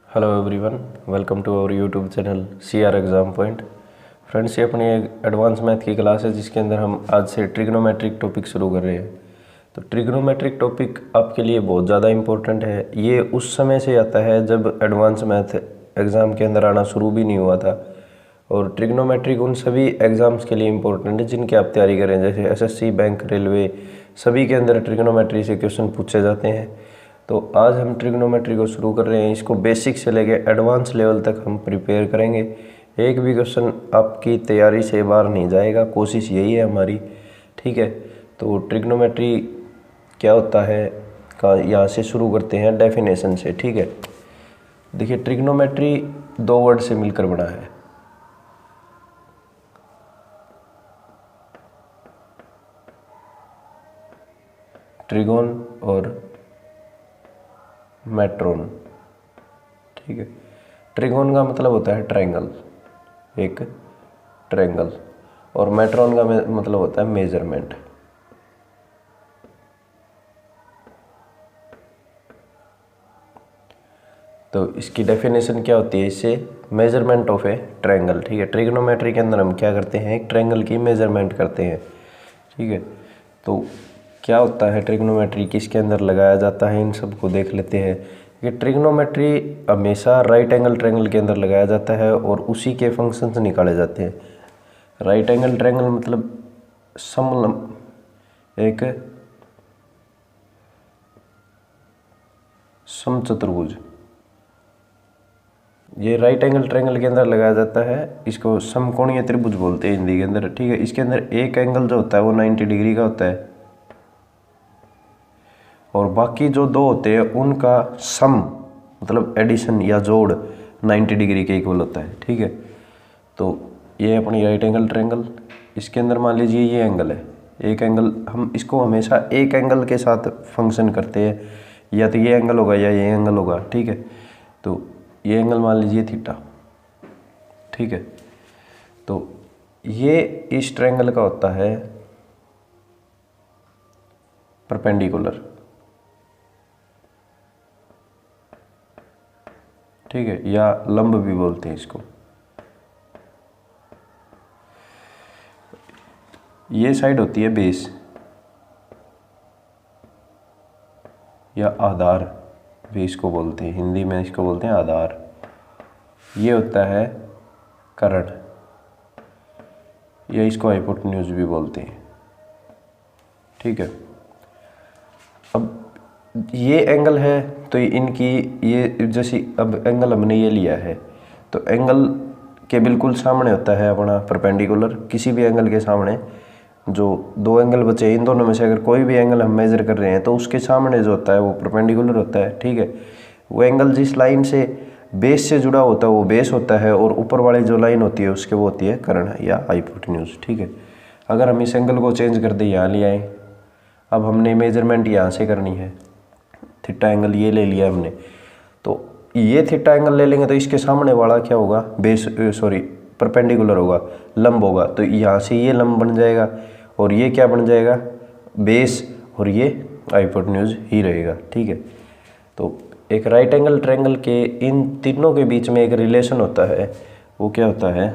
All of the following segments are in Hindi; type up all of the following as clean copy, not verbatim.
Hello everyone, welcome to our YouTube channel CR exam point. Friends, ये अपनी एक एडवांस मैथ की क्लास है जिसके अंदर हम आज से ट्रिग्नोमेट्रिक टॉपिक शुरू कर रहे हैं। तो ट्रिग्नोमेट्रिक टॉपिक आपके लिए बहुत ज़्यादा इम्पोर्टेंट है। ये उस समय से आता है जब एडवांस मैथ एग्ज़ाम के अंदर आना शुरू भी नहीं हुआ था। और ट्रिग्नोमेट्रिक उन सभी एग्ज़ाम्स के लिए इम्पोर्टेंट है जिनकी आप तैयारी करें, जैसे SSC, बैंक, रेलवे, सभी के अंदर ट्रिग्नोमेट्री से क्वेश्चन पूछे जाते हैं। तो आज हम ट्रिग्नोमेट्री को शुरू कर रहे हैं। इसको बेसिक से लेके एडवांस लेवल तक हम प्रिपेयर करेंगे। एक भी क्वेश्चन आपकी तैयारी से बाहर नहीं जाएगा, कोशिश यही है हमारी। ठीक है, तो ट्रिग्नोमेट्री क्या होता है का यहाँ से शुरू करते हैं डेफिनेशन से। ठीक है, देखिए ट्रिग्नोमेट्री दो वर्ड से मिलकर बना है। ट्रिगोन और मेट्रोन। ठीक है, ट्रिगोन का मतलब होता है ट्रायंगल, एक ट्रायंगल, और मेट्रोन का मतलब होता है मेजरमेंट। तो इसकी डेफिनेशन क्या होती है इससे? Measurement of A triangle. ठीक है, ट्रिग्नोमेट्री के अंदर हम क्या करते हैं? एक ट्रायंगल की मेजरमेंट करते हैं। ठीक है, तो क्या होता है ट्रिग्नोमेट्री, किसके अंदर लगाया जाता है, इन सब को देख लेते हैं। कि ट्रिग्नोमेट्री हमेशा राइट एंगल ट्रायंगल के अंदर लगाया जाता है और उसी के फंक्शंस निकाले जाते हैं। राइट एंगल ट्रायंगल मतलब एक समचतुर्भुज। ये राइट एंगल ट्रायंगल के अंदर लगाया जाता है। इसको समकोणीय त्रिभुज बोलते हैं हिंदी के अंदर। ठीक है, इसके अंदर एक एंगल जो होता है वो 90 डिग्री का होता है और बाकी जो दो होते हैं उनका सम मतलब एडिशन या जोड़ 90 डिग्री के इक्वल होता है। ठीक है, तो ये अपनी राइट एंगल ट्रायंगल। इसके अंदर मान लीजिए ये एंगल है, एक एंगल, हम इसको हमेशा एक एंगल के साथ फंक्शन करते हैं, या तो ये एंगल होगा या ये एंगल होगा। ठीक है, तो ये एंगल मान लीजिए थीटा। ठीक है, तो ये इस ट्रायंगल का होता है परपेंडिकुलर। ठीक है, या लंब भी बोलते हैं इसको। ये साइड होती है बेस या आधार, बेस को बोलते हैं, हिंदी में इसको बोलते हैं आधार। ये होता है कर्ण, या इसको हाइपोटेन्यूज भी बोलते हैं। ठीक है, अब ये एंगल है तो इनकी ये जैसी, अब एंगल हमने ये लिया है तो एंगल के बिल्कुल सामने होता है अपना परपेंडिकुलर। किसी भी एंगल के सामने जो दो एंगल बचे, इन दोनों में से अगर कोई भी एंगल हम मेजर कर रहे हैं तो उसके सामने जो होता है वो परपेंडिकुलर होता है। ठीक है, वो एंगल जिस लाइन से बेस से जुड़ा होता है वो बेस होता है, और ऊपर वाली जो लाइन होती है उसके वो होती है कर्ण या हाइपोटेन्यूज। ठीक है, अगर हम इस एंगल को चेंज कर दें, यहाँ ले आए, अब हमने मेजरमेंट यहाँ से करनी है, थीटा एंगल ये ले लिया हमने, तो ये थीटा एंगल ले लेंगे तो इसके सामने वाला क्या होगा? परपेंडिकुलर होगा, लंब होगा। तो यहाँ से ये लंब बन जाएगा और ये क्या बन जाएगा? बेस, और ये हाइपोटेन्यूज ही रहेगा। ठीक है, तो एक राइट एंगल ट्रायंगल के इन तीनों के बीच में एक रिलेशन होता है, वो क्या होता है?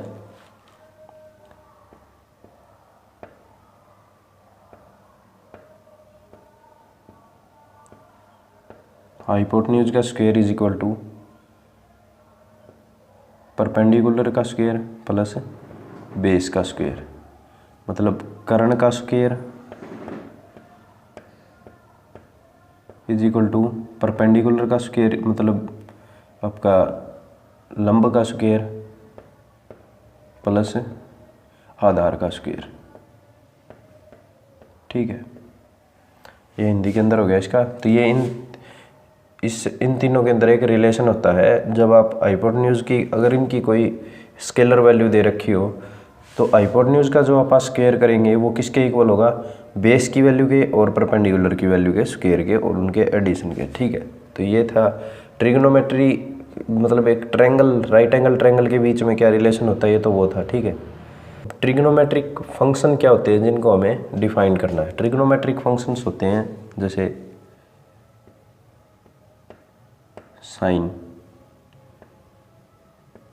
हाइपोटेन्यूज का square is equal to perpendicular का स्क्वायर प्लस बेस का स्क्वायर, मतलब कर्ण का square is equal to perpendicular का स्क्वायर, मतलब आपका लंब का स्क्वायर प्लस आधार का स्क्वायर। ठीक है, ये हिंदी के अंदर हो गया इसका। तो ये इन तीनों के अंदर एक रिलेशन होता है। जब आप हाइपोटेन्यूज की, अगर इनकी कोई स्केलर वैल्यू दे रखी हो तो हाइपोटेन्यूज का जो आप स्क्वायर करेंगे वो किसके इक्वल होगा? बेस की वैल्यू के और परपेंडिकुलर की वैल्यू के स्क्वायर के और उनके एडिशन के। ठीक है, तो ये था ट्रिग्नोमेट्री, मतलब एक ट्रायंगल, राइट एंगल ट्रायंगल के बीच में क्या रिलेशन होता है, ये तो वो था। ठीक है, ट्रिग्नोमेट्रिक फंक्शन क्या होते हैं जिनको हमें डिफाइन करना है? ट्रिग्नोमेट्रिक फंक्शंस होते हैं जैसे साइन,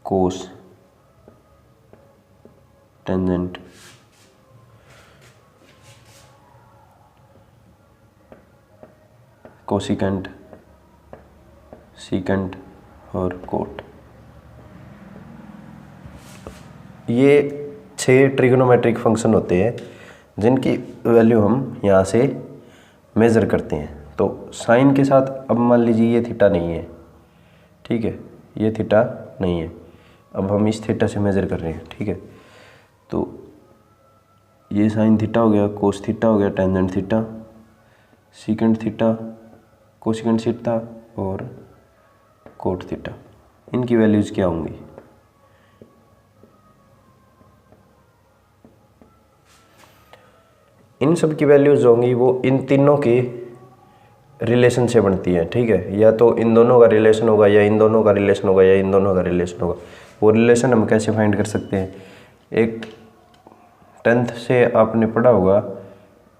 कोस टेंजेंट कोसिकेंट सीकेंट और कोट। ये 6 ट्रिग्नोमेट्रिक फंक्शन होते हैं जिनकी वैल्यू हम यहाँ से मेज़र करते हैं। तो साइन के साथ अब मान लीजिए ये थीटा नहीं है, ठीक है, ये थीटा नहीं है, अब हम इस थीटा से मेज़र कर रहे हैं, ठीक है। तो ये साइन थीटा हो गया, कोस थीटा हो गया, tangent theta, secant theta, cosecant theta और कोट थीटा। इनकी वैल्यूज़ क्या होंगी? इन सब की वैल्यूज़ होंगी वो इन तीनों के रिलेशन से बनती है, ठीक है। या तो इन दोनों का रिलेशन होगा, या इन दोनों का रिलेशन होगा, या इन दोनों का रिलेशन होगा। वो रिलेशन हम कैसे फाइंड कर सकते हैं? एक 10th से आपने पढ़ा होगा,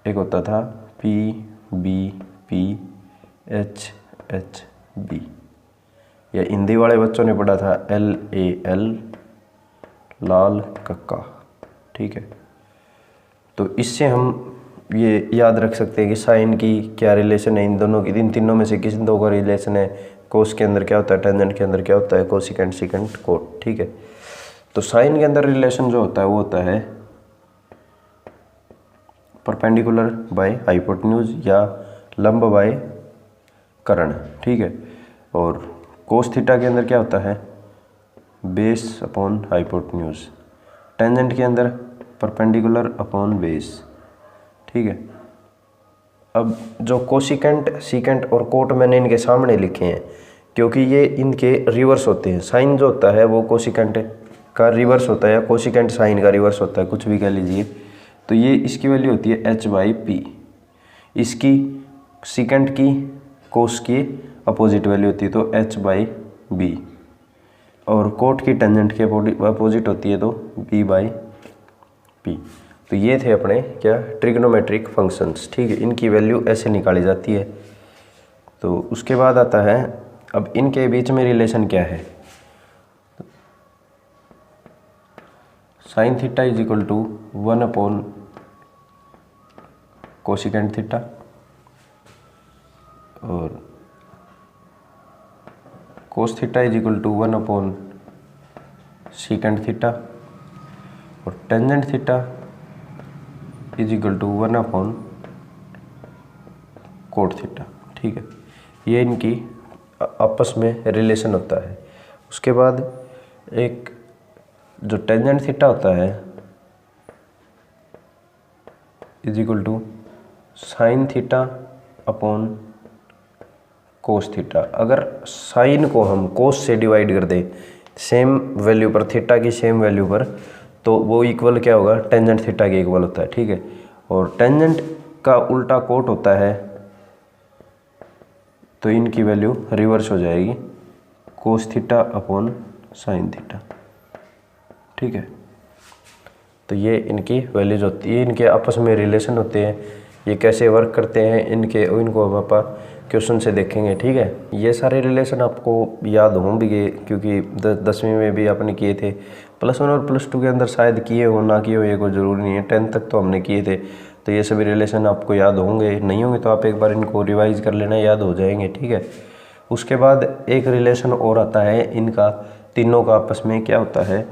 एक होता था P B P H H B, या हिंदी वाले बच्चों ने पढ़ा था LAL लाल कक्का, ठीक है। तो इससे हम ये याद रख सकते हैं कि साइन की क्या रिलेशन है इन दोनों की, इन तीनों में से किस दो का रिलेशन है, कोस के अंदर क्या होता है, टेंजेंट के अंदर क्या होता है, कोसिकेंट सीकेंट कोट, ठीक है। तो साइन के अंदर रिलेशन जो होता है वो होता है परपेंडिकुलर बाय हाइपोटेन्यूज या लंब बाय कर्ण, ठीक है। और कोस थीटा के अंदर क्या होता है, बेस अपॉन हाइपोटेन्यूज। टेंजेंट के अंदर परपेंडिकुलर अपॉन बेस, ठीक है। अब जो कोसिकेंट सीकेंट और कोट मैंने इनके सामने लिखे हैं क्योंकि ये इनके रिवर्स होते हैं। साइन जो होता है वो कोसिकेंट का रिवर्स होता है, या कोसिकेंट साइन का रिवर्स होता है, कुछ भी कह लीजिए। तो ये इसकी वैल्यू होती है h/p, इसकी सीकेंट की कोस की अपोजिट वैल्यू होती है तो h/b, और कोट की टेंजेंट के अपोजिट होती है तो b/p। तो ये थे अपने क्या ट्रिग्नोमेट्रिक फंक्शंस, ठीक है। इनकी वैल्यू ऐसे निकाली जाती है। तो उसके बाद आता है अब इनके बीच में रिलेशन क्या है। Sine theta is equal to 1 upon cosecant theta, और cos theta is equal to 1 upon secant theta, और tangent theta is equal to 1 upon cot theta, ठीक है। ये इनकी आपस में रिलेशन होता है। उसके बाद एक जो टेंजेंट थीटा होता है is equal to sine theta upon cos theta. अगर साइन को हम कोस से डिवाइड कर दें सेम वैल्यू पर, थीटा की सेम वैल्यू पर, तो वो इक्वल क्या होगा, टेंजेंट थीटा के इक्वल होता है, ठीक है। और टेंजेंट का उल्टा कोट होता है तो इनकी वैल्यू रिवर्स हो जाएगी, कोस थीटा अपॉन साइन थीटा, ठीक है। तो ये इनकी वैल्यूज होती है, इनके आपस में रिलेशन होते हैं। ये कैसे वर्क करते हैं इनको हम आप क्वेश्चन से देखेंगे, ठीक है। ये सारे रिलेशन आपको याद होंगे क्योंकि 10वीं में भी आपने किए थे, +1 और +2 के अंदर शायद किए हो, ना किए हो ये कोई ज़रूरी नहीं है, 10th तक तो हमने किए थे। तो ये सभी रिलेशन आपको याद होंगे, नहीं होंगे तो आप एक बार इनको रिवाइज कर लेना, याद हो जाएंगे, ठीक है। उसके बाद एक रिलेशन और आता है इनका, तीनों का आपस में क्या होता है,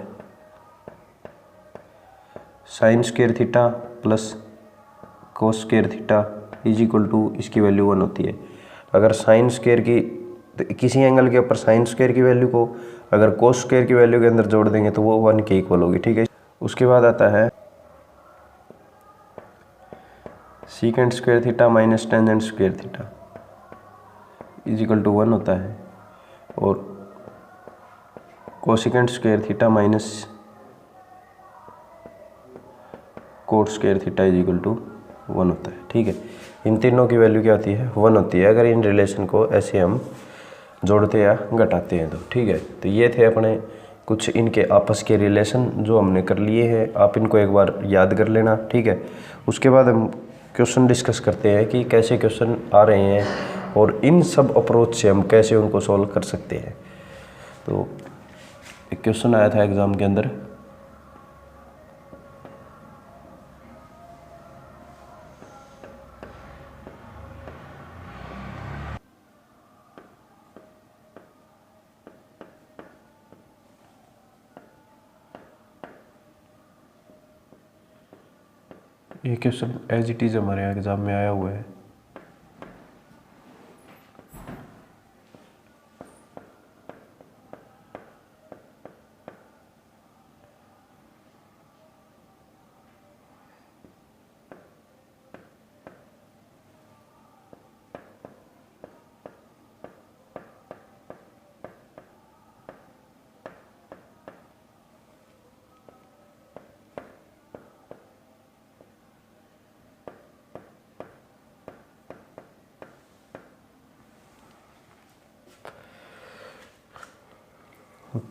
sine square theta plus cos square theta is equal to, इसकी वैल्यू 1 होती है। अगर साइन स्क्वायर की किसी एंगल के ऊपर साइन स्क्वायर की वैल्यू को अगर कोस स्क्वायर की वैल्यू के अंदर जोड़ देंगे तो वो 1 के इक्वल होगी, ठीक है। उसके बाद आता है secant square theta minus tangent square theta is equal to 1 होता है, और cosecant square theta minus cot square theta is equal to 1 होता है, ठीक है। इन तीनों की वैल्यू क्या होती है, 1 होती है अगर इन रिलेशन को ऐसे हम जोड़ते या घटाते हैं तो, ठीक है। तो ये थे अपने कुछ इनके आपस के रिलेशन जो हमने कर लिए हैं, आप इनको एक बार याद कर लेना, ठीक है। उसके बाद हम क्वेश्चन डिस्कस करते हैं कि कैसे क्वेश्चन आ रहे हैं, और इन सब अप्रोच से हम कैसे उनको सॉल्व कर सकते हैं। तो एक क्वेश्चन आया था एग्ज़ाम के अंदर, ये क्वेश्चन एज इट इज़ हमारे यहाँ एग्ज़ाम में आया हुआ है।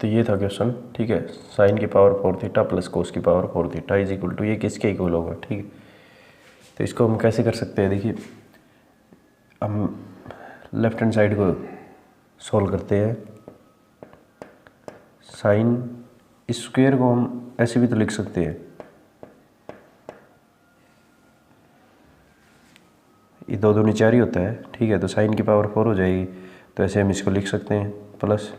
तो ये था क्वेश्चन, ठीक है। साइन की पावर 4 थीटा प्लस कोस की power 4 theta is equal to, ये किसके इक्वल होगा, ठीक है। तो इसको हम कैसे कर सकते हैं, देखिए हम लेफ्ट हैंड साइड को सॉल्व करते हैं। साइन स्क्वायर को हम ऐसे भी तो लिख सकते हैं, ये दो दूनी चार ही होता है, ठीक है। तो साइन की पावर 4 हो जाएगी, तो ऐसे हम इसको लिख सकते हैं, प्लस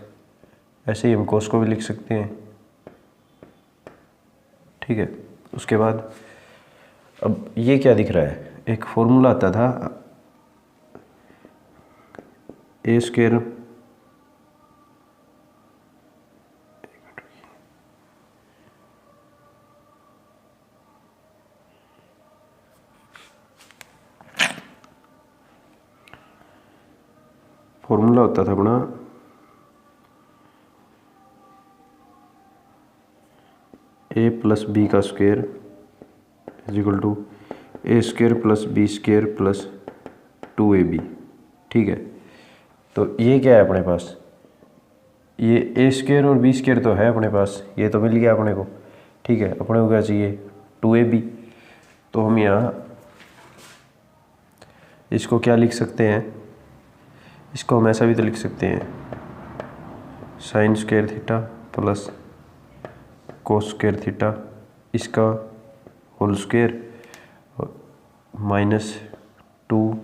ऐसे ही हम कोस को भी लिख सकते हैं, ठीक है। उसके बाद अब ये क्या दिख रहा है, एक फॉर्मूला आता था ए स्क्वायर फॉर्मूला होता था अपना ए प्लस बी का square is equal to a square plus B square plus 2ab, ठीक है। तो ये क्या है अपने पास, ये ए स्क्वायर और बी स्क्वायर तो है अपने पास, ये तो मिल गया अपने को, ठीक है। अपने को क्या चाहिए, 2ab। तो हम यहाँ इसको क्या लिख सकते हैं, इसको हम ऐसा भी तो लिख सकते हैं, sine square theta plus cos square theta इसका whole square -2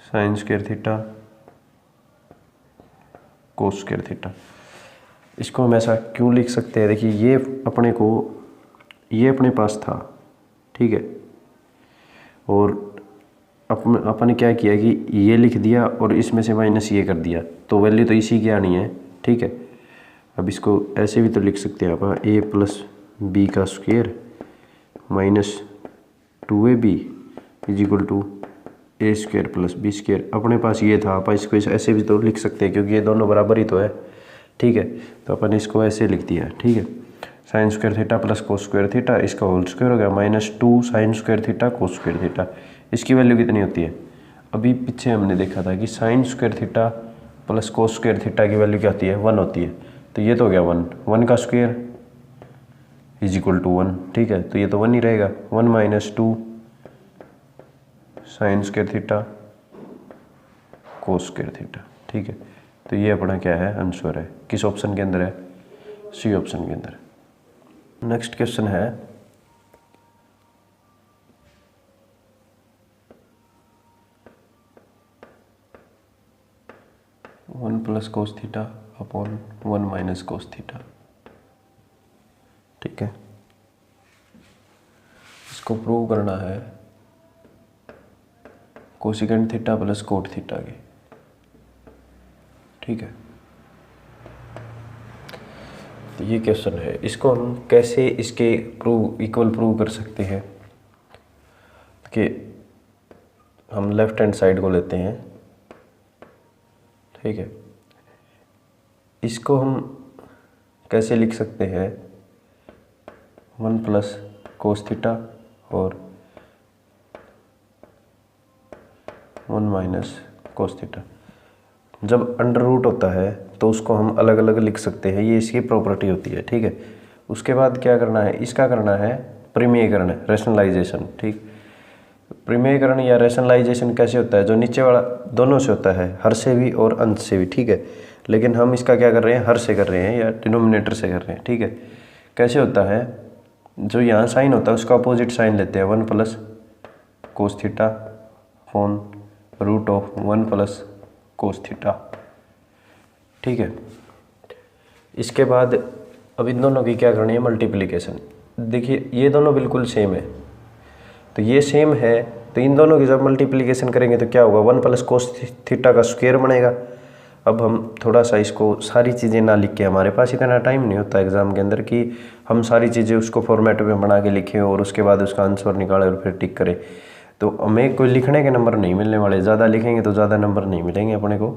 sine square theta cos square theta. इसको हम ऐसा क्यों लिख सकते हैं, देखिए ये अपने पास था, ठीक है। और अपन क्या किया कि ये लिख दिया और इसमें से माइनस ये कर दिया, तो वैल्यू तो इसी की आनी है, ठीक है। अब इसको ऐसे भी तो लिख सकते हैं आप, ए प्लस बी का square -2ab is equal to a square plus B square. अपने पास ये था, आप इसको ऐसे भी तो लिख सकते हैं क्योंकि ये दोनों बराबर ही तो है, ठीक है। तो अपन इसको ऐसे लिख दिया, ठीक है। Sine square theta plus cos square theta इसका होल स्क्वायर हो गया -2 sine square theta cos square theta. इसकी वैल्यू कितनी होती है, अभी पीछे हमने देखा था कि sign square theta plus cos square theta की वैल्यू क्या होती है, 1 होती है। तो ये तो हो गया 1 का स्क्वायर इज इक्वल टू 1, ठीक है। तो ये तो 1 ही रहेगा, 1 - 2 sine square theta cos square theta, ठीक है। तो ये अपना क्या है, आंसर है। किस ऑप्शन के अंदर है, सी ऑप्शन के अंदर। नेक्स्ट क्वेश्चन है one plus cos theta upon 1 minus cos theta, ठीक है। इसको प्रूव करना है cosecant theta plus cot theta के, ठीक है। तो ये क्वेश्चन है, इसको हम कैसे इसके इक्वल प्रूव कर सकते हैं कि हम लेफ्ट हैंड साइड को लेते हैं, ठीक है। इसको हम कैसे लिख सकते हैं, 1 प्लस कोस थीटा और 1 माइनस कोस थीटा। जब अंडर रूट होता है तो उसको हम अलग अलग लिख सकते हैं, ये इसकी प्रॉपर्टी होती है, ठीक है। उसके बाद क्या करना है, इसका करना है प्रमेयीकरण, रैशनलाइजेशन, ठीक। प्रमेयकरण या रैशनलाइजेशन कैसे होता है, जो नीचे वाला दोनों से होता है, हर से भी और अंश से भी, ठीक है। लेकिन हम इसका क्या कर रहे हैं, हर से कर रहे हैं या डिनोमिनेटर से कर रहे हैं, ठीक है। कैसे होता है, जो यहाँ साइन होता है उसका अपोजिट साइन लेते हैं, 1 plus cos theta upon root of 1 plus cos theta, ठीक है। इसके बाद अब इन दोनों की क्या करनी है, मल्टीप्लिकेशन। देखिए ये दोनों बिल्कुल सेम है, तो ये सेम है, तो इन दोनों की जब मल्टीप्लिकेशन करेंगे तो क्या होगा, 1 प्लस कोस थीटा का स्क्वायर बनेगा। अब हम थोड़ा सा इसको सारी चीज़ें ना लिख के, हमारे पास इतना टाइम नहीं होता एग्जाम के अंदर कि हम सारी चीज़ें उसको फॉर्मेट में बना के लिखें और उसके बाद उसका आंसर निकालें और फिर टिक करें। तो हमें कोई लिखने के नंबर नहीं मिलने वाले, ज़्यादा लिखेंगे तो ज़्यादा नंबर नहीं मिलेंगे अपने को।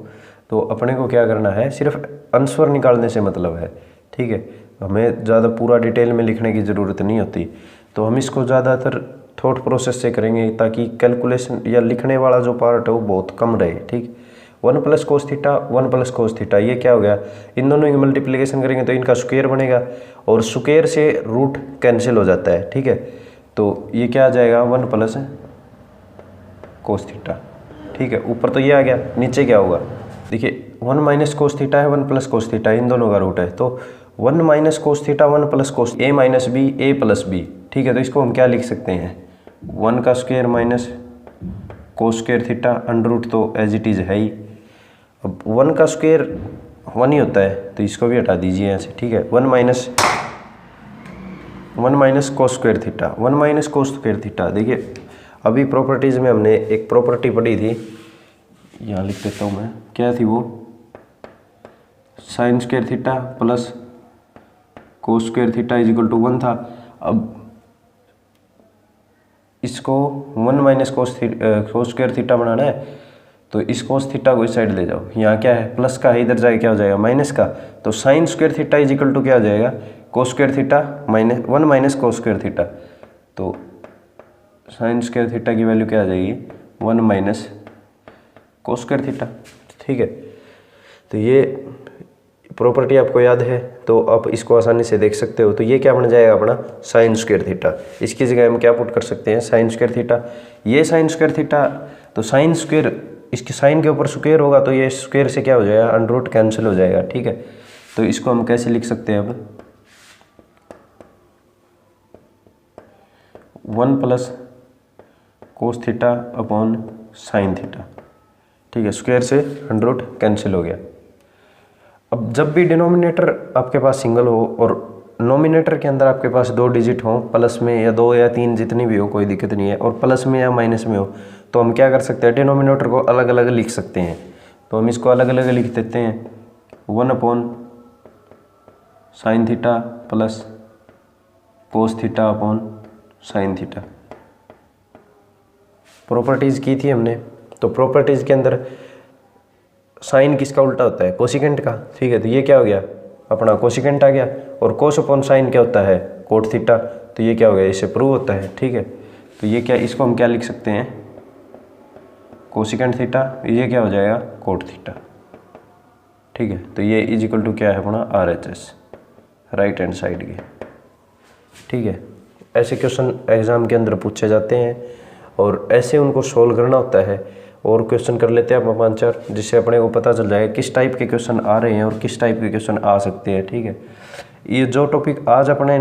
तो अपने को क्या करना है, सिर्फ आंसर निकालने से मतलब है, ठीक है। हमें ज़्यादा पूरा डिटेल में लिखने की ज़रूरत नहीं होती। तो हम इसको ज़्यादातर थॉट प्रोसेस से करेंगे ताकि कैलकुलेशन या लिखने वाला जो पार्ट है वो बहुत कम रहे, ठीक। 1 plus cos theta 1 plus cos theta, ये क्या हो गया, इन दोनों की मल्टीप्लिकेशन करेंगे तो इनका स्क्वायर बनेगा और स्क्वायर से रूट कैंसिल हो जाता है, ठीक है। तो ये क्या आ जाएगा, 1 प्लस कोस थीटा, ठीक है। ऊपर तो ये आ गया, नीचे क्या होगा, देखिए 1 माइनस कोस थीटा है, 1 प्लस कोस थीटा, इन दोनों का रूट है। तो 1 minus cos theta 1 plus cos A minus B A plus B, ठीक है। तो इसको हम क्या लिख सकते हैं, 1 का square minus cos square theta under root, तो एज इट इज़ है ही। अब 1 का स्क्वायर 1 ही होता है, तो इसको भी हटा दीजिए यहाँ से, ठीक है। 1 minus cos square theta, 1 minus cos square theta. देखिए अभी प्रॉपर्टीज़ में हमने एक प्रॉपर्टी पढ़ी थी, यहाँ लिख देता हूँ मैं, क्या थी वो, sine square theta plus cos square theta is equal to 1 था। अब इसको 1 माइनस कोस स्क्वायर थीटा बनाना है, तो इस कोस थीटा को इस साइड ले जाओ, यहाँ क्या है प्लस का है, इधर जाके क्या हो जाएगा माइनस का। तो sine square theta is equal to क्या हो जाएगा, cos square theta minus 1 minus cos square theta. तो साइन स्क्वायर थीटा की वैल्यू क्या आ जाएगी, 1 माइनस कोस स्क्वायर थीटा, ठीक है। तो ये प्रॉपर्टी आपको याद है, तो आप इसको आसानी से देख सकते हो। तो ये क्या बन जाएगा अपना, साइन स्क्वायर थीटा। इसकी जगह हम क्या पुट कर सकते हैं, साइन स्क्वायर थीटा। ये साइन स्क्वायर थीटा, तो साइन स्क्वायर, इसके साइन के ऊपर स्क्वायर होगा तो ये स्क्वायर से क्या हो जाएगा, अंडर रूट कैंसिल हो जाएगा, ठीक है। तो इसको हम कैसे लिख सकते हैं अब, 1 plus cos theta upon sine theta, ठीक है। स्क्वायर से अंडर रूट कैंसिल हो गया। अब जब भी डिनोमिनेटर आपके पास सिंगल हो और नोमिनेटर के अंदर आपके पास 2 डिजिट हो, प्लस में या 2 या 3 जितनी भी हो, कोई दिक्कत नहीं है, और प्लस में या माइनस में हो, तो हम क्या कर सकते हैं, डिनोमिनेटर को अलग अलग लिख सकते हैं। तो हम इसको अलग अलग लिख देते हैं, 1 upon sine theta plus cos theta upon sine theta. Properties की थी हमने, तो प्रॉपर्टीज़ के अंदर साइन किसका उल्टा होता है, कोसिकेंट का, ठीक है। तो ये क्या हो गया, अपना कोसिकेंट आ गया, और कोस अपॉन साइन क्या होता है, कोट थीटा। तो ये क्या हो गया, इससे प्रूव होता है, ठीक है। तो ये क्या, इसको हम क्या लिख सकते हैं, कोसिकेंट थीटा, ये क्या हो जाएगा, कोट थीटा, ठीक है। तो ये इज इक्वल टू क्या है अपना, RHS, राइट हैंड साइड के, ठीक है। ऐसे क्वेश्चन एग्जाम के अंदर पूछे जाते हैं और ऐसे उनको सोल्व करना होता है। और क्वेश्चन कर लेते हैं आप 5-4, जिससे अपने को पता चल जाएगा किस टाइप के क्वेश्चन आ रहे हैं और किस टाइप के क्वेश्चन आ सकते हैं, ठीक है। ये जो टॉपिक आज अपने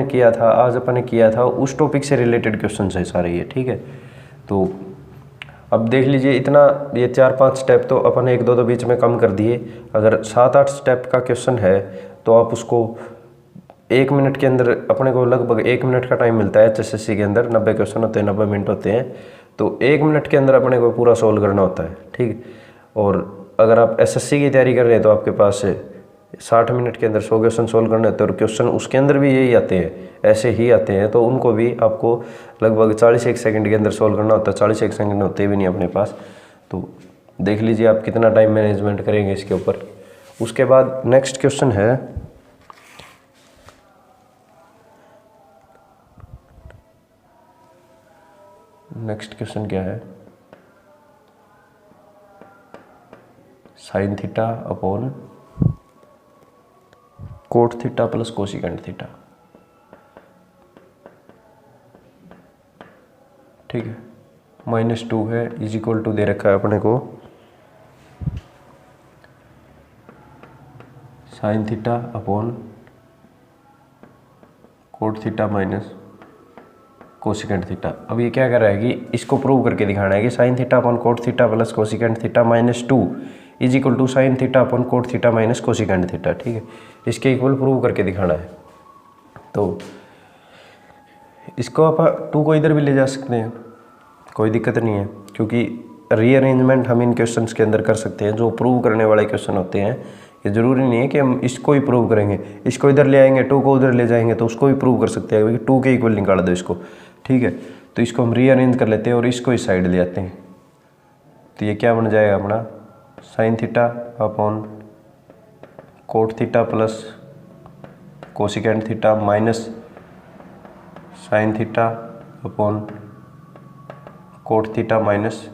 किया था उस टॉपिक से रिलेटेड क्वेश्चन है सारे ये, ठीक है। तो अब देख लीजिए, इतना ये 4-5 स्टेप तो अपन 1-2 तो बीच में कम कर दिए। अगर 7-8 स्टेप का क्वेश्चन है तो आप उसको 1 मिनट के अंदर, अपने को लगभग 1 मिनट का टाइम मिलता है HSSC के अंदर, 90 क्वेश्चन होते हैं, 90 मिनट होते हैं, तो 1 मिनट के अंदर अपने को पूरा सोल्व करना होता है, ठीक। और अगर आप SSC की तैयारी कर रहे हैं तो आपके पास 60 मिनट के अंदर 100 क्वेश्चन सोल्व करने होते हैं, और क्वेश्चन उसके अंदर भी यही आते हैं, ऐसे ही आते हैं, तो उनको भी आपको लगभग 41 सेकंड के अंदर सोल्व करना होता है। 41 सेकंड होते भी नहीं अपने पास, तो देख लीजिए आप कितना टाइम मैनेजमेंट करेंगे इसके ऊपर। उसके बाद नेक्स्ट क्वेश्चन है, नेक्स्ट क्वेश्चन क्या है, sine theta upon cot theta plus cosecant theta, ठीक है। -2 है इज इक्वल टू दे रखा है अपने को sign theta upon cot theta minus cosecant theta. अब ये क्या कर रहा है कि इसको प्रूव करके दिखाना है कि sine theta upon cot theta plus cosecant theta -2 is equal to sine theta upon cot theta minus cosecant theta. ठीक है, इसके इक्वल प्रूव करके दिखाना है। तो इसको आप 2 को इधर भी ले जा सकते हैं, कोई दिक्कत नहीं है, क्योंकि रीअरेंजमेंट हम इन क्वेश्चंस के अंदर कर सकते हैं। जो प्रूव करने वाले क्वेश्चन होते हैं, ये ज़रूरी नहीं है कि हम इसको ही प्रूव करेंगे, इसको इधर ले आएंगे 2 को उधर ले जाएंगे तो उसको भी प्रूव कर सकते हैं, क्योंकि 2 के इक्वल निकाल दो इसको। ठीक है, तो इसको हम रीअरेंज कर लेते हैं और इसको इस साइड ले आते हैं। तो ये क्या बन जाएगा अपना sine theta upon cot theta plus cosecant theta minus sine theta upon cot theta minus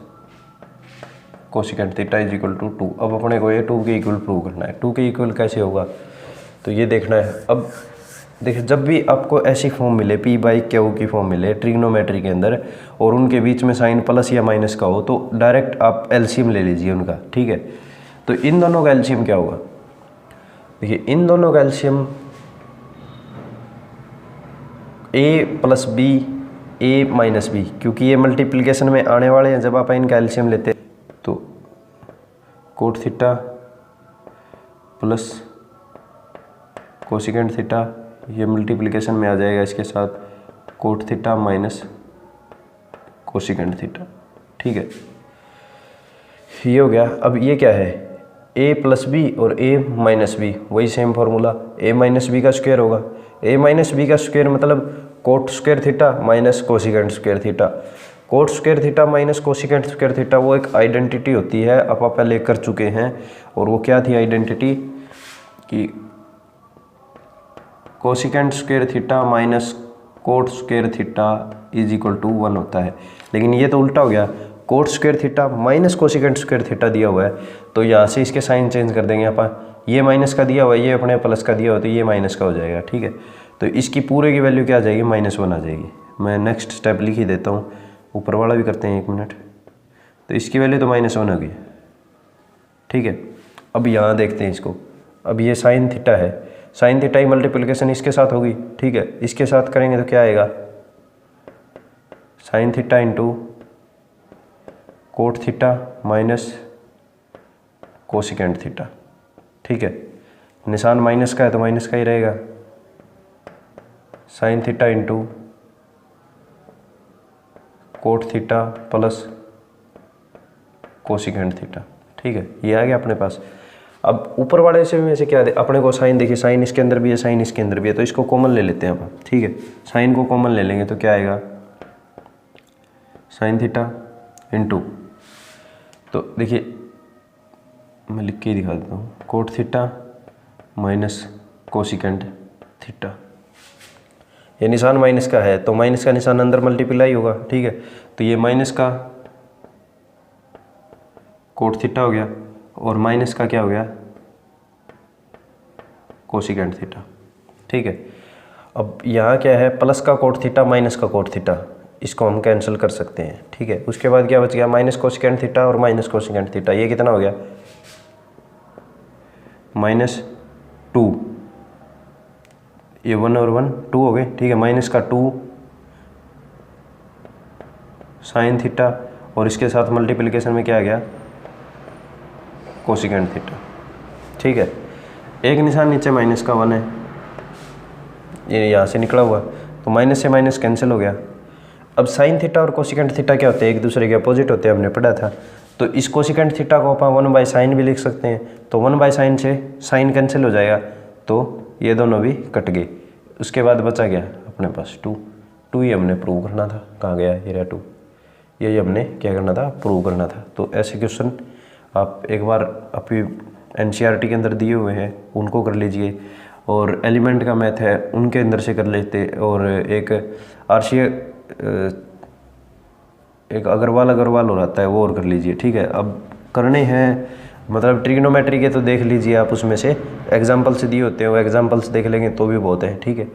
cosecant theta is equal to 2। अब अपने को ये 2 के इक्वल प्रूव करना है। 2 के इक्वल कैसे होगा तो ये देखना है। अब देखिए, जब भी आपको ऐसी फॉर्म मिले P/Q की फॉर्म मिले ट्रिग्नोमेट्री के अंदर और उनके बीच में साइन प्लस या माइनस का हो, तो डायरेक्ट आप एलसीएम ले लीजिए उनका। ठीक है, तो इन दोनों का एलसीएम क्या होगा, देखिए इन दोनों का LCM a plus b a minus b, क्योंकि ये मल्टीप्लिकेशन में आने वाले हैं। जब आप इनका एलसीएम लेते तो coat theta plus cosecant theta ये मल्टीप्लिकेशन में आ जाएगा इसके साथ coat theta minus cosecant theta. ठीक है, ये हो गया। अब ये क्या है a प्लस बी और a माइनस बी, वही same formula, a minus b का स्क्वायर होगा। a माइनस बी का स्क्वायर मतलब cot square theta minus cosecant square theta. Cot square theta minus cosecant square theta वो एक आइडेंटिटी होती है, आप पहले कर चुके हैं। और वो क्या थी आइडेंटिटी कि cosecant square theta minus cot square theta is equal to 1 होता है। लेकिन ये तो उल्टा हो गया, cot square theta minus cosecant square theta दिया हुआ है, तो यहाँ से इसके साइन चेंज कर देंगे आप। ये माइनस का दिया हुआ है, ये अपने प्लस का दिया हुआ, तो ये माइनस का हो जाएगा। ठीक है, तो इसकी पूरे की वैल्यू क्या आ जाएगी -1 आ जाएगी। मैं नेक्स्ट स्टेप लिख ही देता हूँ, ऊपर वाला भी करते हैं 1 मिनट। तो इसकी वैल्यू तो -1 होगी। ठीक है, अब यहाँ देखते हैं इसको। अब ये साइन थीटा है, साइन थीटा की मल्टीप्लिकेशन इसके साथ होगी। ठीक है, इसके साथ करेंगे तो क्या आएगा sine theta into coat theta minus cosecant theta. ठीक है, निशान माइनस का है तो माइनस का ही रहेगा। Sine theta into coat theta plus cosecant theta. ठीक है, ये आ गया अपने पास। अब ऊपर वाले से में से क्या दे अपने को साइन, देखिए साइन इसके अंदर भी है साइन इसके अंदर भी है, तो इसको कॉमन ले लेते हैं आप। ठीक है, साइन को कॉमन ले लेंगे तो क्या आएगा साइन थीटा इंटू, तो देखिए मैं लिख के ही दिखा देता हूँ, coat theta minus cosecant theta. ये निशान माइनस का है तो माइनस का निशान अंदर मल्टीप्लाई होगा। ठीक है, तो ये माइनस का कोट थीटा हो गया और माइनस का क्या हो गया कोसिकेंट थीटा। ठीक है, अब यहाँ क्या है प्लस का कोट थीटा माइनस का कोट थीटा, इसको हम कैंसिल कर सकते हैं। ठीक है, उसके बाद क्या बच गया माइनस कोसिकेंट थीटा और माइनस कोसिकेंट थीटा। ये कितना हो गया -2, ये 1 और 1 2 हो गए। ठीक है, माइनस का 2 साइन थीटा और इसके साथ मल्टीप्लिकेशन में क्या आ गया कोसिकेंट थीटा। ठीक है, एक निशान नीचे माइनस का 1 है, ये यहाँ से निकला हुआ, तो माइनस से माइनस कैंसिल हो गया। अब साइन थीटा और कोसिकेंट थीटा क्या होते हैं, एक दूसरे के अपोजिट होते हैं, हमने पढ़ा था। तो इस कोसिकेंट थीटा को अपन 1/sin भी लिख सकते हैं, तो 1/sin से साइन कैंसिल हो जाएगा, तो ये दोनों भी कट गए। उसके बाद बचा गया अपने पास 2 ही हमने प्रूव करना था। कहाँ गया ये रहा 2, यही हमने क्या करना था प्रूव करना था। तो ऐसे क्वेश्चन आप एक बार अभी NCERT के अंदर दिए हुए हैं उनको कर लीजिए, और एलिमेंट का मैथ है उनके अंदर से कर लेते, और एक RCA एक अग्रवाल हो रहता है वो और कर लीजिए। ठीक है, अब करने हैं मतलब ट्रिग्नोमेट्री के तो देख लीजिए आप, उसमें से एग्जाम्पल्स दिए होते हैं, वो एग्जाम्पल्स देख लेंगे तो भी बहुत है। ठीक है,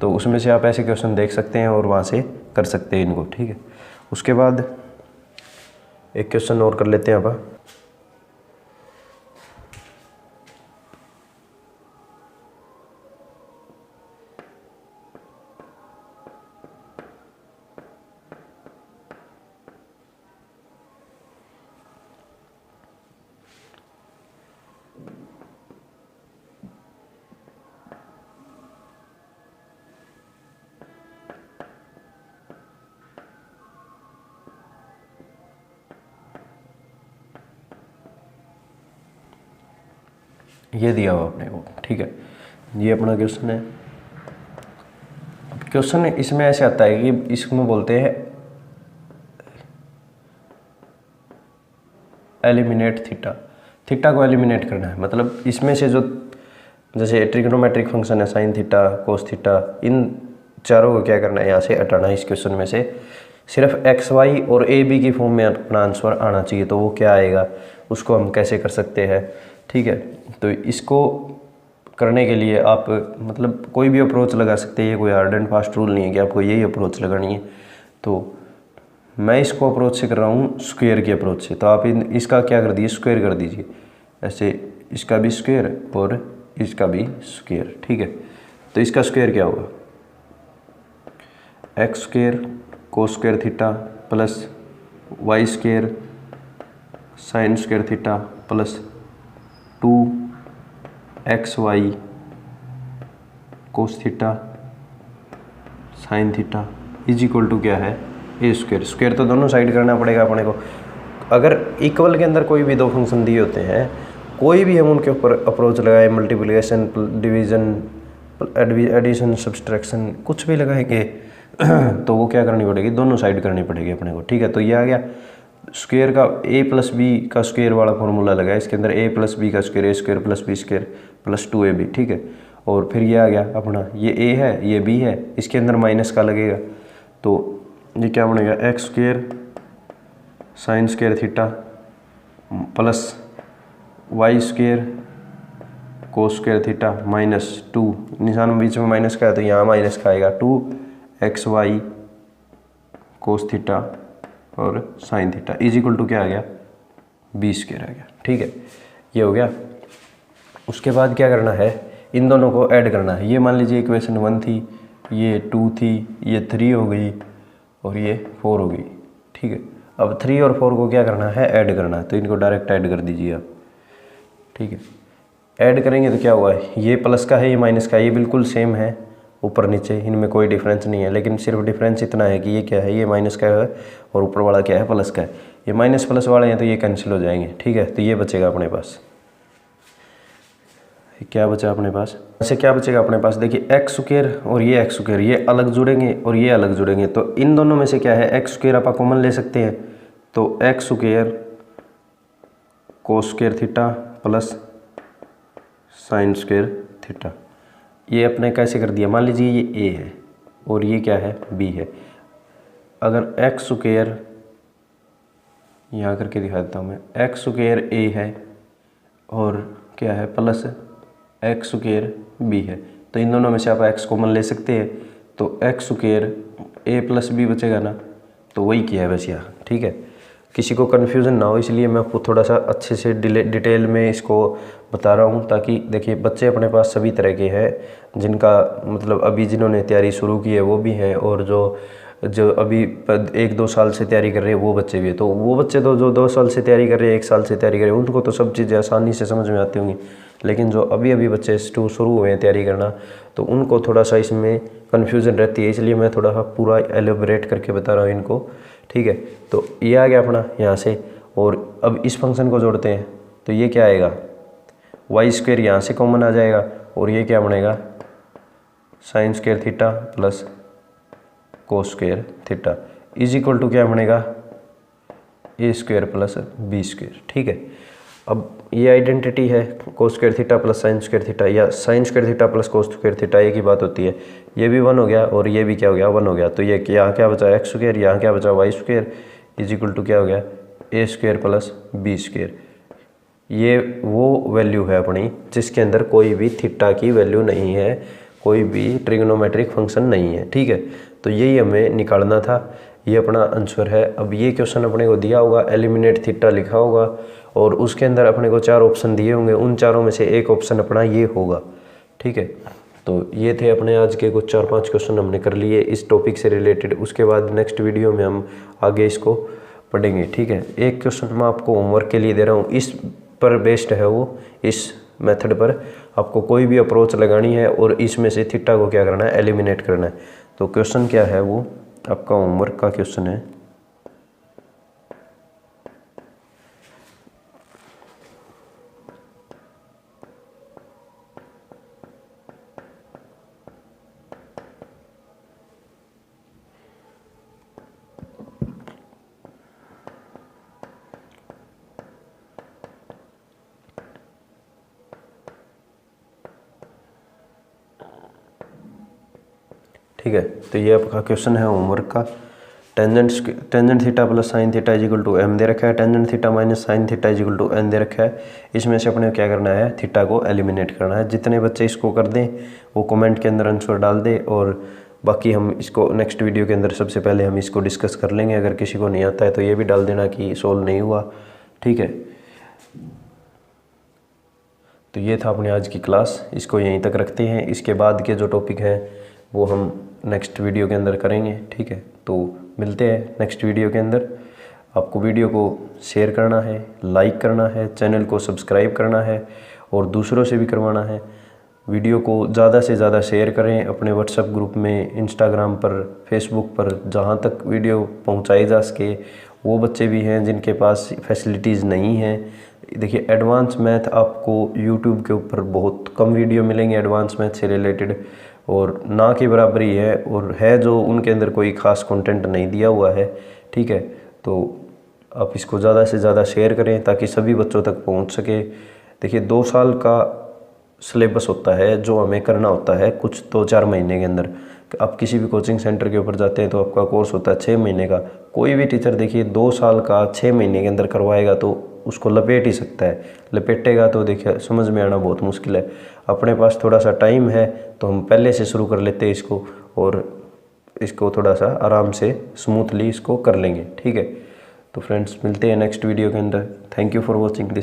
तो उसमें से आप ऐसे क्वेश्चन देख सकते हैं और वहाँ से कर सकते हैं इनको। ठीक है, उसके बाद एक क्वेश्चन और कर लेते हैं अब। ये दिया हुआ अपने को, ठीक है, ये अपना क्वेश्चन है। क्वेश्चन इसमें ऐसे आता है कि इसमें बोलते हैं एलिमिनेट थीटा, थीटा को एलिमिनेट करना है। मतलब इसमें से जो जैसे ट्रिग्नोमेट्रिक फंक्शन है साइन थीटा कोस थीटा, इन चारों को क्या करना है, यहाँ से हटाना है इस क्वेश्चन में से। सिर्फ एक्स वाई और ए बी की फॉर्म में अपना आंसर आना चाहिए। तो वो क्या आएगा, उसको हम कैसे कर सकते हैं, ठीक है। तो इसको करने के लिए आप मतलब कोई भी अप्रोच लगा सकते हैं, ये कोई हार्ड एंड फास्ट रूल नहीं है कि आपको यही अप्रोच लगानी है। तो मैं इसको अप्रोच से कर रहा हूँ स्क्वायर की अप्रोच से, तो आप इसका क्या कर दीजिए, स्क्वायर कर दीजिए। ऐसे इसका भी स्क्वायर और इसका भी स्क्वायर, ठीक है। तो इसका स्क्वायर क्या होगा, x square cos square theta plus y square sine square theta plus 2xy cos theta sine theta is equal to क्या है, ए स्क्वायर। स्क्वायर तो दोनों साइड करना पड़ेगा अपने को। अगर इक्वल के अंदर कोई भी दो फंक्शन दिए होते हैं, कोई भी हम उनके ऊपर अप्रोच लगाए, मल्टीप्लिकेशन डिवीजन एडिशन सब्सट्रैक्शन कुछ भी लगाएंगे तो वो क्या करनी पड़ेगी, दोनों साइड करनी पड़ेगी अपने को, ठीक है। तो ये आ गया स्क्वायर का ए प्लस बी का स्क्वायर वाला फॉर्मूला लगा है, इसके अंदर ए प्लस बी का square, A square plus B square plus 2ab, ठीक है। और फिर ये आ गया अपना, ये ए है ये बी है, इसके अंदर माइनस का लगेगा। तो ये क्या बनेगा, x square sine square theta plus y square cos square theta minus 2, निशान बीच में माइनस का है तो यहाँ माइनस का आएगा, 2xy कोस थीटा और sine theta is equal to क्या आ गया, बी स्क्वायर आ गया, ठीक है। ये हो गया। उसके बाद क्या करना है, इन दोनों को ऐड करना है। ये मान लीजिए इक्वेशन 1 थी, ये 2 थी, ये 3 हो गई और ये 4 हो गई, ठीक है। अब 3 और 4 को क्या करना है, ऐड करना है। तो इनको डायरेक्ट ऐड कर दीजिए आप, ठीक है। ऐड करेंगे तो क्या हुआ है, ये प्लस का है ये माइनस का है, ये बिल्कुल सेम है ऊपर नीचे, इनमें कोई डिफरेंस नहीं है। लेकिन सिर्फ डिफरेंस इतना है कि ये क्या है, ये माइनस का है और ऊपर वाला क्या है, प्लस का है। ये माइनस प्लस वाले हैं तो ये कैंसिल हो जाएंगे, ठीक है। तो ये बचेगा अपने पास, क्या बचा अपने पास, ऐसे क्या बचेगा अपने पास, देखिए एक्स स्क्वायर और ये एक्स स्क्वायर ये अलग जुड़ेंगे और ये अलग जुड़ेंगे। तो इन दोनों में से क्या है, एक्स स्क्वायर आप कॉमन ले सकते हैं। तो x square cos square theta plus sine square theta, ये अपने कैसे कर दिया, मान लीजिए ये ए है और ये क्या है, बी है। अगर एक्स स्क्वायर यहाँ करके दिखा देता हूँ मैं, एक्स स्क्वायर ए है और क्या है प्लस एक्स स्क्वायर बी है, तो इन दोनों में से आप एक्स कॉमन ले सकते हैं। तो एक्स स्क्वायर ए प्लस बी बचेगा ना, तो वही किया है बस यहाँ, ठीक है। किसी को कन्फ्यूज़न ना हो इसलिए मैं आपको थोड़ा सा अच्छे से डिटेल में इसको बता रहा हूँ, ताकि देखिए बच्चे अपने पास सभी तरह के हैं, जिनका मतलब अभी जिन्होंने तैयारी शुरू की है वो भी हैं, और जो अभी 1-2 साल से तैयारी कर रहे हैं वो बच्चे भी हैं। तो वो बच्चे तो जो 2 साल से तैयारी कर रहे हैं, 1 साल से तैयारी कर रहे हैं, उनको तो सब चीज़ें आसानी से समझ में आती होंगी। लेकिन जो अभी बच्चे शुरू हुए हैं तैयारी करना, तो उनको थोड़ा सा इसमें कन्फ्यूज़न रहती है, इसलिए मैं थोड़ा सा पूरा एलेबोरेट करके बता रहा हूँ इनको, ठीक है। तो ये आ गया अपना यहाँ से, और अब इस फंक्शन को जोड़ते हैं तो ये क्या आएगा, वाई स्क्वायर यहाँ से कॉमन आ जाएगा और ये क्या बनेगा, sine square theta plus cos square theta is equal to क्या बनेगा, A square plus B square, ठीक है। अब ये आइडेंटिटी है cos square theta plus sine square theta, या sine square theta plus cos square theta एक ही बात होती है। ये भी 1 हो गया और ये भी क्या हो गया, 1 हो गया। तो ये यहाँ क्या बचा, एक्स स्क्वायर, यहाँ क्या बचा, y square is equal to क्या हो गया, a square plus B square. ये वो वैल्यू है अपनी जिसके अंदर कोई भी थीटा की वैल्यू नहीं है, कोई भी ट्रिग्नोमेट्रिक फंक्शन नहीं है, ठीक है। तो यही हमें निकालना था। ये अपना आंसर है। अब ये क्वेश्चन अपने को दिया होगा, एलिमिनेट थीटा लिखा होगा और उसके अंदर अपने को 4 ऑप्शन दिए होंगे, उन चारों में से एक ऑप्शन अपना ये होगा। ठीक है, तो ये थे अपने आज के कुछ 4-5 क्वेश्चन हमने कर लिए इस टॉपिक से रिलेटेड। उसके बाद नेक्स्ट वीडियो में हम आगे इसको पढ़ेंगे। ठीक है, एक क्वेश्चन मैं आपको होमवर्क के लिए दे रहा हूँ, इस पर बेस्ड है वो, इस मेथड पर आपको कोई भी अप्रोच लगानी है और इसमें से थीटा को क्या करना है, एलिमिनेट करना है। तो क्वेश्चन क्या है, वो आपका होमवर्क का क्वेश्चन है। ठीक है, तो ये आपका क्वेश्चन है होमवर्क का। Tangent theta plus sine theta is equal to M दे रखा है, tangent theta minus sine theta is equal to N दे रखा है। इसमें से अपने क्या करना है, थीटा को एलिमिनेट करना है। जितने बच्चे इसको कर दें वो कमेंट के अंदर आंसर डाल दें, और बाकी हम इसको नेक्स्ट वीडियो के अंदर सबसे पहले हम इसको डिस्कस कर लेंगे। अगर किसी को नहीं आता है तो ये भी डाल देना कि सोल्व नहीं हुआ। ठीक है, तो ये था अपनी आज की क्लास, इसको यहीं तक रखते हैं। इसके बाद के जो टॉपिक हैं वो हम नेक्स्ट वीडियो के अंदर करेंगे। ठीक है, तो मिलते हैं नेक्स्ट वीडियो के अंदर। आपको वीडियो को शेयर करना है, लाइक करना है, चैनल को सब्सक्राइब करना है और दूसरों से भी करवाना है। वीडियो को ज़्यादा से ज़्यादा शेयर करें अपने व्हाट्सएप ग्रुप में, इंस्टाग्राम पर, फेसबुक पर, जहाँ तक वीडियो पहुँचाई जा सके। वो बच्चे भी हैं जिनके पास फैसिलिटीज़ नहीं हैं। देखिए, एडवांस मैथ आपको यूट्यूब के ऊपर बहुत कम वीडियो मिलेंगे एडवांस मैथ से रिलेटेड, और ना के बराबर ही है, और है जो उनके अंदर कोई ख़ास कंटेंट नहीं दिया हुआ है। ठीक है, तो आप इसको ज़्यादा से ज़्यादा शेयर करें ताकि सभी बच्चों तक पहुंच सके। देखिए, 2 साल का सिलेबस होता है जो हमें करना होता है कुछ 2-4 महीने के अंदर। आप किसी भी कोचिंग सेंटर के ऊपर जाते हैं तो आपका कोर्स होता है 6 महीने का। कोई भी टीचर देखिए 2 साल का 6 महीने के अंदर करवाएगा तो उसको लपेट ही सकता है, लपेटेगा तो देखिए समझ में आना बहुत मुश्किल है। अपने पास थोड़ा सा टाइम है तो हम पहले से शुरू कर लेते हैं इसको, और इसको थोड़ा सा आराम से स्मूथली इसको कर लेंगे। ठीक है, तो फ्रेंड्स मिलते हैं नेक्स्ट वीडियो के अंदर। Thank you for watching this.